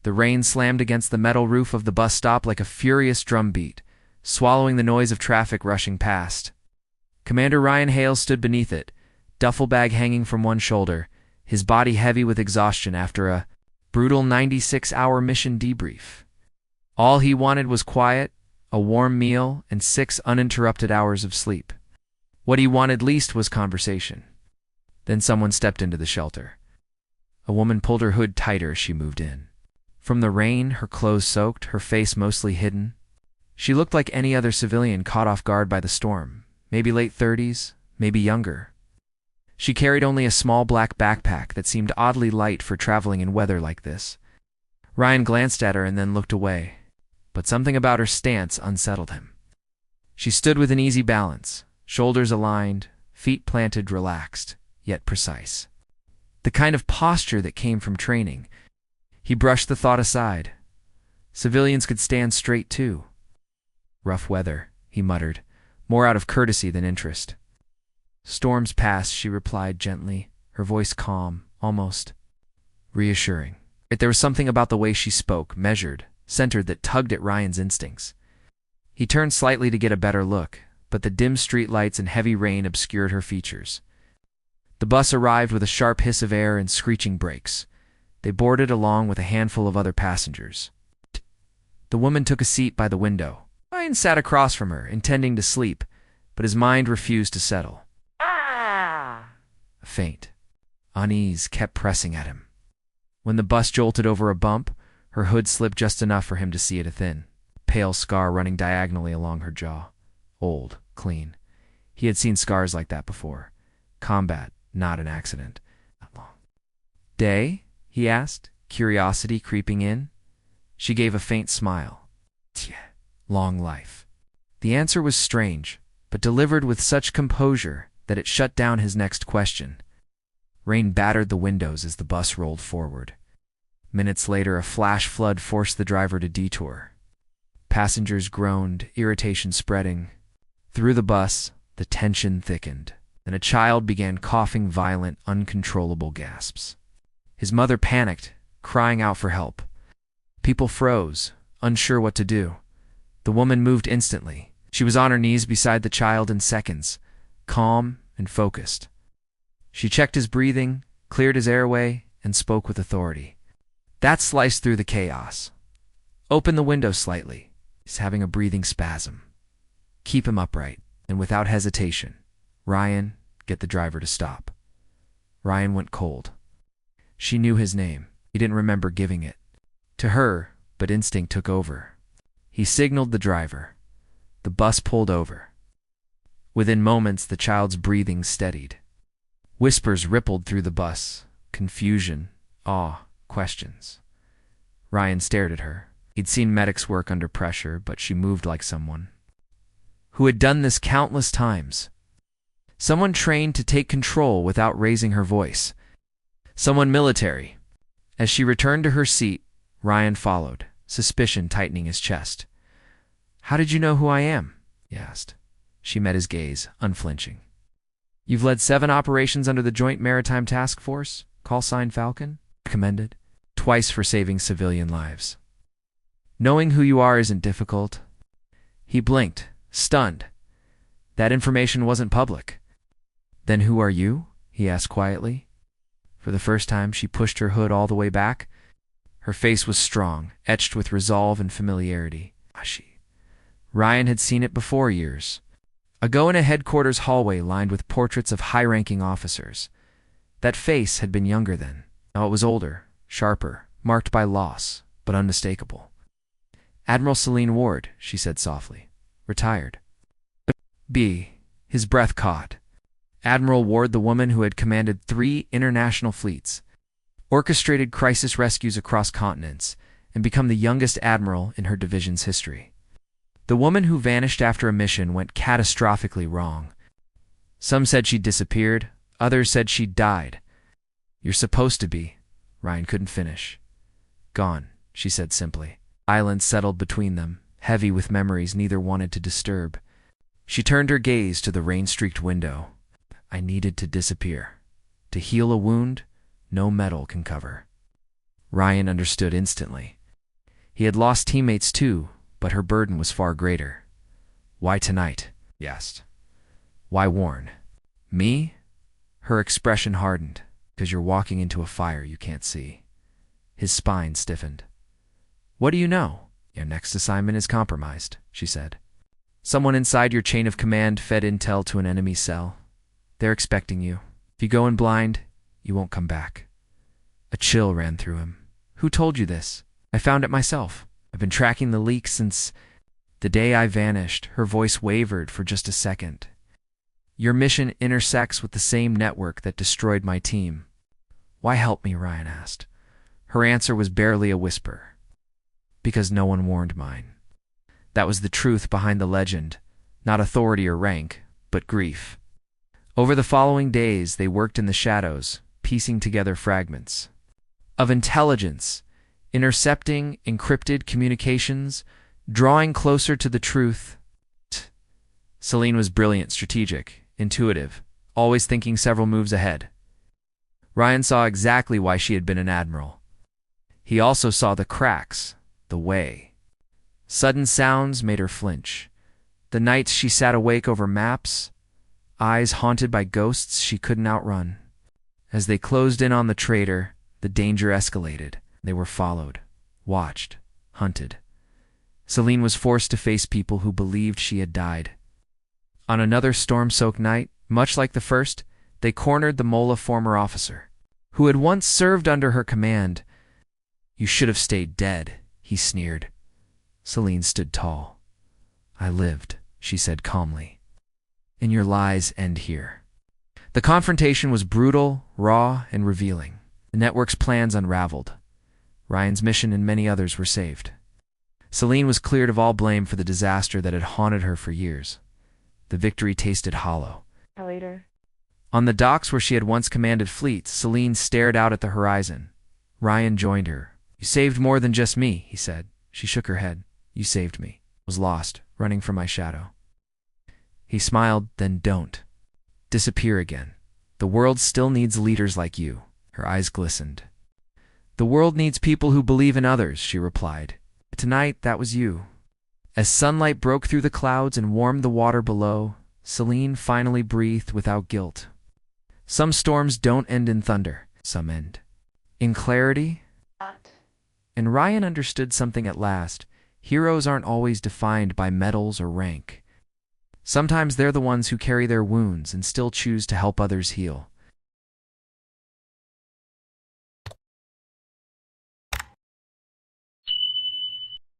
The rain slammed against the metal roof of the bus stop like a furious drumbeat, swallowing the noise of traffic rushing past. Commander Ryan Hales stood beneath it, duffel bag hanging from one shoulder, his body heavy with exhaustion after a brutal 96-hour mission debrief. All he wanted was quiet, a warm meal, and 6 uninterrupted hours of sleep. What he wanted least was conversation. Then someone stepped into the shelter. A woman pulled her hood tighter as she moved in. From the rain, her clothes soaked, her face mostly hidden. She looked like any other civilian caught off guard by the storm, maybe late 30s, maybe younger. She carried only a small black backpack that seemed oddly light for traveling in weather like this. Ryan glanced at her and then looked away, but something about her stance unsettled him. She stood with an easy balance, shoulders aligned, feet planted, relaxed, yet precise. The kind of posture that came from training. He brushed the thought aside. Civilians could stand straight too. Rough weather, he muttered, more out of courtesy than interest. Storms pass, she replied gently, her voice calm, almost reassuring. Yet there was something about the way she spoke, measured, centered, that tugged at Ryan's instincts. He turned slightly to get a better look, but the dim street lights and heavy rain obscured her features. The bus arrived with a sharp hiss of air and screeching brakes. They boarded along with a handful of other passengers. The woman took a seat by the window. Ryan sat across from her, intending to sleep, but his mind refused to settle. A faint unease kept pressing at him. When the bus jolted over a bump, her hood slipped just enough for him to see it, a thin, pale scar running diagonally along her jaw. Old, clean. He had seen scars like that before. Combat, not an accident. Not long. Day? He asked, curiosity creeping in. She gave a faint smile. Tch, long life. The answer was strange, but delivered with such composure that it shut down his next question. Rain battered the windows as the bus rolled forward. Minutes later, a flash flood forced the driver to detour. Passengers groaned, irritation spreading. Through the bus, the tension thickened, and a child began coughing violent, uncontrollable gasps. His mother panicked, crying out for help. People froze, unsure what to do. The woman moved instantly. She was on her knees beside the child in seconds, calm and focused. She checked his breathing, cleared his airway, and spoke with authority. That sliced through the chaos. Open the window slightly. He's having a breathing spasm. Keep him upright, and without hesitation. Ryan, get the driver to stop. Ryan went cold. She knew his name. He didn't remember giving it to her, but instinct took over. He signaled the driver. The bus pulled over. Within moments, the child's breathing steadied. Whispers rippled through the bus. Confusion, awe, questions. Ryan stared at her. He'd seen medics work under pressure, but she moved like someone who had done this countless times. Someone trained to take control without raising her voice. Someone military. As she returned to her seat, Ryan followed, suspicion tightening his chest. "How did you know who I am?" he asked. She met his gaze, unflinching. "You've led 7 operations under the Joint Maritime Task Force, call sign Falcon, commended, twice for saving civilian lives. Knowing who you are isn't difficult." He blinked, stunned. That information wasn't public. "Then who are you?" he asked quietly. For the first time, she pushed her hood all the way back. Her face was strong, etched with resolve and familiarity. Ryan had seen it before years ago in a headquarters hallway lined with portraits of high-ranking officers. That face had been younger then. Now it was older, sharper, marked by loss, but unmistakable. "Admiral Selene Ward," she said softly. "Retired." His breath caught. Admiral Ward, the woman who had commanded 3 international fleets, orchestrated crisis rescues across continents, and become the youngest admiral in her division's history. The woman who vanished after a mission went catastrophically wrong. Some said she'd disappeared, others said she'd died. "You're supposed to be." Ryan couldn't finish. "Gone," she said simply. Silence settled between them, heavy with memories neither wanted to disturb. She turned her gaze to the rain-streaked window. "I needed to disappear. To heal a wound, no metal can cover." Ryan understood instantly. He had lost teammates too, but her burden was far greater. Why tonight? He asked. Why warn? Me? Her expression hardened. Because you're walking into a fire you can't see. His spine stiffened. What do you know? Your next assignment is compromised, she said. Someone inside your chain of command fed intel to an enemy cell. They're expecting you. If you go in blind, you won't come back. A chill ran through him. Who told you this? I found it myself. I've been tracking the leak since the day I vanished. Her voice wavered for just a second. Your mission intersects with the same network that destroyed my team. Why help me? Ryan asked. Her answer was barely a whisper. Because no one warned mine. That was the truth behind the legend, not authority or rank, but grief. Over the following days, they worked in the shadows, piecing together fragments of intelligence, intercepting encrypted communications, drawing closer to the truth. Selene was brilliant, strategic, intuitive, always thinking several moves ahead. Ryan saw exactly why she had been an admiral. He also saw the cracks, the way. Sudden sounds made her flinch. The nights she sat awake over maps, eyes haunted by ghosts she couldn't outrun. As they closed in on the traitor, the danger escalated. They were followed, watched, hunted. Selene was forced to face people who believed she had died. On another storm-soaked night, much like the first, they cornered the Mola former officer, who had once served under her command. You should have stayed dead, he sneered. Selene stood tall. I lived, she said calmly. And your lies end here. The confrontation was brutal, raw, and revealing. The network's plans unraveled. Ryan's mission and many others were saved. Selene was cleared of all blame for the disaster that had haunted her for years. The victory tasted hollow. Later. On the docks where she had once commanded fleets, Selene stared out at the horizon. Ryan joined her. You saved more than just me, he said. She shook her head. You saved me. I was lost, running from my shadow. He smiled, then don't. Disappear again. The world still needs leaders like you. Her eyes glistened. The world needs people who believe in others, she replied. Tonight, that was you. As sunlight broke through the clouds and warmed the water below, Selene finally breathed without guilt. Some storms don't end in thunder. Some end in clarity. And Ryan understood something at last. Heroes aren't always defined by medals or rank. Sometimes they're the ones who carry their wounds and still choose to help others heal.